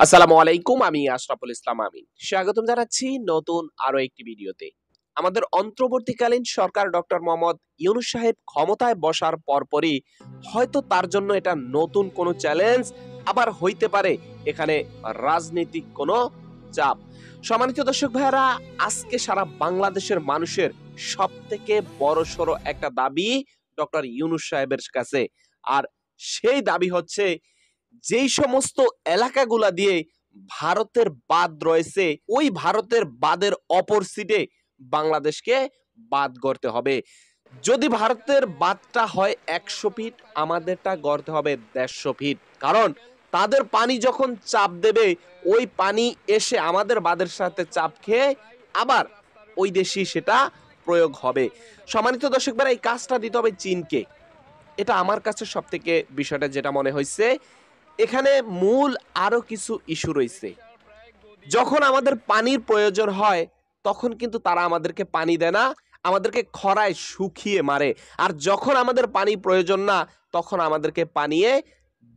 আসসালামু আলাইকুম, আমি আশরাফুল ইসলাম আমিন। স্বাগতম জানাচ্ছি নতুন আরো একটি ভিডিওতে। আমাদের অন্তর্বর্তীকালীন সরকার ডক্টর মোহাম্মদ ইউনূস সাহেব ক্ষমতায় বসার পরপরই হয়তো তার জন্য এটা নতুন কোনো চ্যালেঞ্জ, আবার হইতে পারে এখানে রাজনৈতিক কোনো চাপ। সম্মানিত দর্শক ভাইয়েরা, আজকে সারা বাংলাদেশের মানুষের সবথেকে বড়সড় একটা দাবি ডক্টর ইউনূস সাহেবের কাছে। আর সেই দাবি হচ্ছে, যেই সমস্ত এলাকাগুলা দিয়ে ভারতের বাঁধ রয়েছে, ওই ভারতের বাঁধের অপর সিটে বাংলাদেশকে বাঁধ গড়তে হবে। যদি ভারতের বাঁধটা হয় ১০০ ফিট, আমাদেরটা গড়তে হবে ১৫০ ফিট। কারণ তাদের পানি যখন চাপ দেবে, ওই পানি এসে আমাদের বাঁধের সাথে চাপ খেয়ে আবার ওই দেশেই সেটা প্রয়োগ হবে। সম্মানিত দর্শক ভাইরা, এই কাজটা দিতে হবে চীনকে। এটা আমার কাছে সবথেকে বিষয়টা যেটা মনে হয়েছে, এখানে মূল আরো কিছু ইস্যু রয়েছে। যখন আমাদের পানির প্রয়োজন হয়, তখন কিন্তু তারা আমাদেরকে পানি দেয় না, আমাদেরকে খরায় শুকিয়ে মারে। আর যখন আমাদের পানি প্রয়োজন না, তখন আমাদেরকে পানিয়ে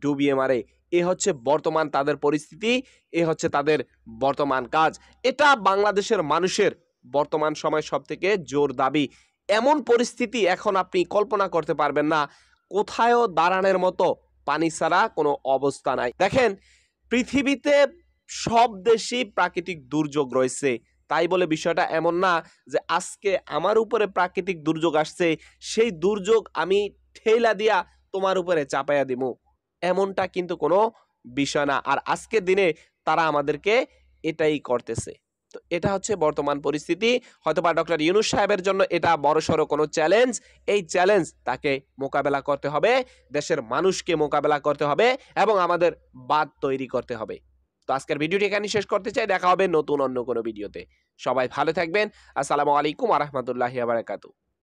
ডুবিয়ে মারে। এ হচ্ছে বর্তমান তাদের পরিস্থিতি, এ হচ্ছে তাদের বর্তমান কাজ। এটা বাংলাদেশের মানুষের বর্তমান সময় সবথেকে জোর দাবি। এমন পরিস্থিতি এখন আপনি কল্পনা করতে পারবেন না, কোথায়ও দাঁড়ানোর মতো পানি ছাড়া কোনো অবস্থা নাই। দেখেন, পৃথিবীতে সব দেশেই প্রাকৃতিক দুর্যোগ রয়েছে। তাই বলে বিষয়টা এমন না যে আজকে আমার উপরে প্রাকৃতিক দুর্যোগ আসছে, সেই দুর্যোগ আমি ঠেলা দিয়া তোমার উপরে চাপাইয়া দিমু। এমনটা কিন্তু কোনো বিষয় না। আর আজকের দিনে তারা আমাদেরকে এটাই করতেছে। তো এটা হচ্ছে বর্তমান পরিস্থিতি। হয়তোবা ডক্টর ইউনূস সাহেবের জন্য এটা বড়সড় কোনো চ্যালেঞ্জ। এই চ্যালেঞ্জ তাকে মোকাবেলা করতে হবে, দেশের মানুষকে মোকাবেলা করতে হবে এবং আমাদের বাঁধ তৈরি করতে হবে। তো আজকের ভিডিওটি এখানেই শেষ করতে চাই। দেখা হবে নতুন অন্য কোনো ভিডিওতে। সবাই ভালো থাকবেন। আসসালামু আলাইকুম ওয়া রাহমাতুল্লাহি ওয়া বারাকাতুহু।